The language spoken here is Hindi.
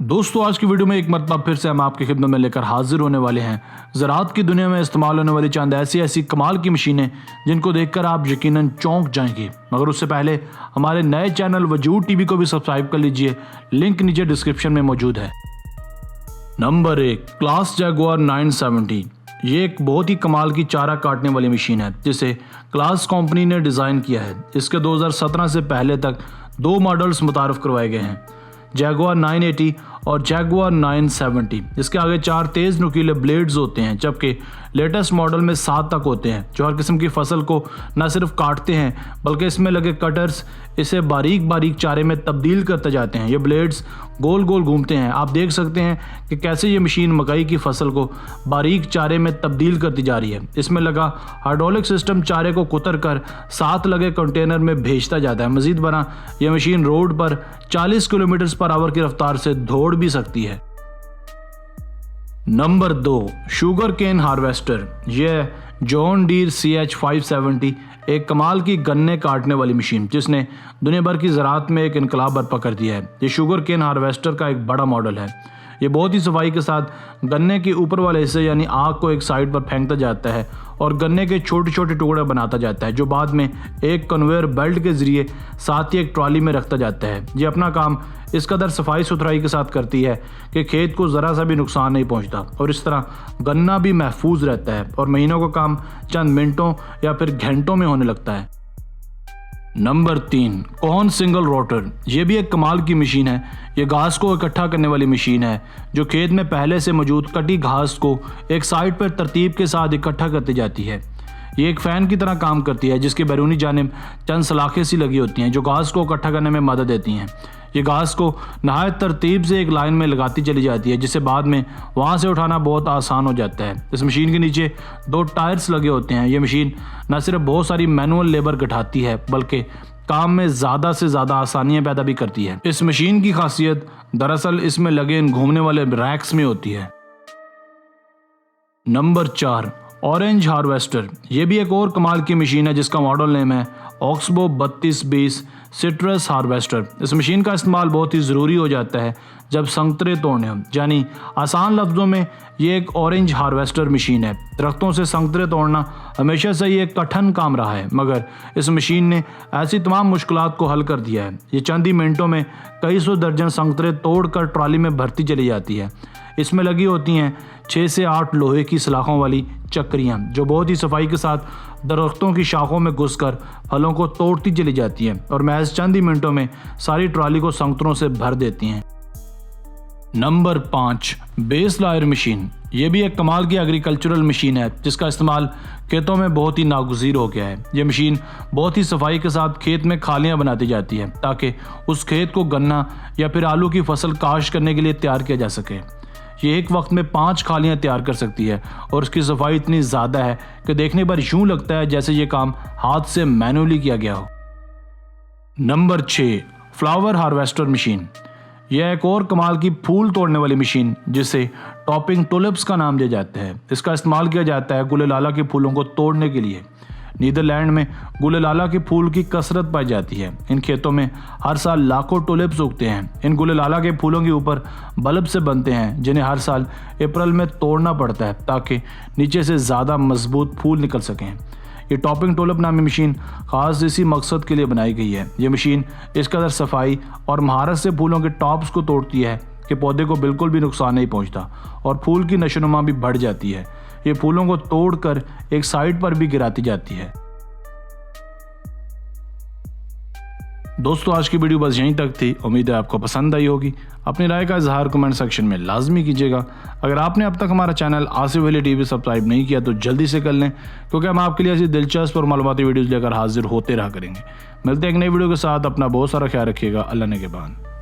दोस्तों आज की वीडियो में एक मरतबा फिर से हम आपकी खिदमत में लेकर हाजिर होने वाले हैं ज़राअत की दुनिया में इस्तेमाल होने वाली चंद ऐसी कमाल की मशीनें जिनको देखकर आप यकीनन चौंक जाएंगे। मगर उससे पहले हमारे नए चैनल वजूद टीवी को भी सब्सक्राइब कर लीजिए, लिंक नीचे डिस्क्रिप्शन में मौजूद है। Number 1, class Jaguar 970। ये एक बहुत ही कमाल की चारा काटने वाली मशीन है जिसे क्लास कंपनी ने डिज़ाइन किया है। इसके 2017 से पहले तक 2 मॉडल्स मुतारफ़ करवाए गए हैं, जैगुआर 980 और जैगुआर 970। इसके आगे 4 तेज़ नुकीले ब्लेड्स होते हैं, जबकि लेटेस्ट मॉडल में 7 तक होते हैं, जो हर किस्म की फसल को न सिर्फ काटते हैं बल्कि इसमें लगे कटर्स इसे बारीक बारीक चारे में तब्दील करते जाते हैं। ये ब्लेड्स गोल गोल घूमते हैं। आप देख सकते हैं कि कैसे ये मशीन मकई की फसल को बारीक चारे में तब्दील करती जा रही है। इसमें लगा हाइड्रोलिक सिस्टम चारे को कुतर कर साथ लगे कंटेनर में भेजता जाता है। मजीद बना यह मशीन रोड पर 40 किलोमीटर/आवर की रफ्तार से दौड़ भी सकती है। Number 2, sugarcane harvester. यह जॉन डीर CH570 एक कमाल की गन्ने काटने वाली मशीन जिसने दुनिया भर की ज़राअत में एक इनकलाब बर्पा कर दिया है। ये शुगर केन हार्वेस्टर का एक बड़ा मॉडल है। ये बहुत ही सफाई के साथ गन्ने के ऊपर वाले हिस्से यानी आग को एक साइड पर फेंकता जाता है और गन्ने के छोटे छोटे टुकड़े बनाता जाता है, जो बाद में एक कन्वेयर बेल्ट के ज़रिए साथ ही एक ट्रॉली में रखता जाता है। ये अपना काम इस कदर सफाई सुथराई के साथ करती है कि खेत को ज़रा सा भी नुकसान नहीं पहुंचता और इस तरह गन्ना भी महफूज रहता है और महीनों का काम चंद मिनटों या फिर घंटों में होने लगता है। Number 3, corn single rotor. ये भी एक कमाल की मशीन है। ये घास को इकट्ठा करने वाली मशीन है जो खेत में पहले से मौजूद कटी घास को एक साइड पर तरतीब के साथ इकट्ठा करती जाती है। ये एक फ़ैन की तरह काम करती है जिसके बैरूनी जानिब चंद सलाखें सी लगी होती हैं जो घास को इकट्ठा करने में मदद देती हैं। ये घास को नहायत तरतीब से एक लाइन में लगाती चली जाती है जिससे बाद में वहाँ से उठाना बहुत आसान हो जाता है। इस मशीन के नीचे 2 टायर्स लगे होते हैं। ये मशीन न सिर्फ बहुत सारी मैनुअल लेबर घटाती है बल्कि काम में ज़्यादा से ज़्यादा आसानियाँ पैदा भी करती है। इस मशीन की खासियत दरअसल इसमें लगे इन घूमने वाले रैक्स में होती है। Number 4, orange harvester. ये भी एक और कमाल की मशीन है जिसका मॉडल नेम है ऑक्सबो 3220 सिट्रस हार्वेस्टर। इस मशीन का इस्तेमाल बहुत ही ज़रूरी हो जाता है जब संतरे तोड़ने हो, यानी आसान लफ्ज़ों में ये एक ऑरेंज हार्वेस्टर मशीन है। दरख्तों से संतरे तोड़ना हमेशा से ही एक कठिन काम रहा है, मगर इस मशीन ने ऐसी तमाम मुश्किलात को हल कर दिया है। ये चंद ही मिनटों में कई सौ दर्जन संतरे तोड़ कर ट्रॉली में भरती चली जाती है। इसमें लगी होती हैं 6 से 8 लोहे की सलाखों वाली चक्रियाँ जो बहुत ही सफाई के साथ दरख्तों की शाखों में घुसकर फलों को तोड़ती चली जाती हैं और महज चंद ही मिनटों में सारी ट्रॉली को संतरों से भर देती हैं। Number 5, base layer machine. ये भी एक कमाल की एग्रीकल्चरल मशीन है जिसका इस्तेमाल खेतों में बहुत ही नागुज़ीर हो गया है। ये मशीन बहुत ही सफाई के साथ खेत में खालियाँ बनाती जाती है ताकि उस खेत को गन्ना या फिर आलू की फसल काश्त करने के लिए तैयार किया जा सके। ये एक वक्त में 5 खालियाँ तैयार कर सकती है और उसकी सफाई इतनी ज़्यादा है कि देखने पर यूँ लगता है जैसे ये काम हाथ से मैनुअली किया गया हो। Number 6, flower harvester machine. यह एक और कमाल की फूल तोड़ने वाली मशीन जिसे टॉपिंग टुलिप्स का नाम दिया जाता है। इसका इस्तेमाल किया जाता है गुलेलाला के फूलों को तोड़ने के लिए। नीदरलैंड में गुलेलाला के फूल की कसरत पाई जाती है। इन खेतों में हर साल लाखों टुलिप्स उगते हैं। इन गुलेलाला के फूलों के ऊपर बल्ब से बनते हैं जिन्हें हर साल अप्रैल में तोड़ना पड़ता है ताकि नीचे से ज़्यादा मजबूत फूल निकल सकें। ये टॉपिंग टुलिप नामी मशीन ख़ास इसी मकसद के लिए बनाई गई है। ये मशीन इस कदर सफाई और महारत से फूलों के टॉप्स को तोड़ती है कि पौधे को बिल्कुल भी नुकसान नहीं पहुंचता और फूल की नशोनुमा भी बढ़ जाती है। ये फूलों को तोड़कर एक साइड पर भी गिराती जाती है। दोस्तों आज की वीडियो बस यहीं तक थी। उम्मीद है आपको पसंद आई होगी। अपनी राय का इजहार कमेंट सेक्शन में लाजमी कीजिएगा। अगर आपने अब तक हमारा चैनल आसिफ वली टीवी सब्सक्राइब नहीं किया तो जल्दी से कर लें, क्योंकि हम आपके लिए ऐसी दिलचस्प और मालूमाती वीडियोज़ लेकर हाजिर होते रहा करेंगे। मिलते हैं एक नई वीडियो के साथ। अपना बहुत सारा ख्याल रखिएगा। अल्लाह ने के बाद।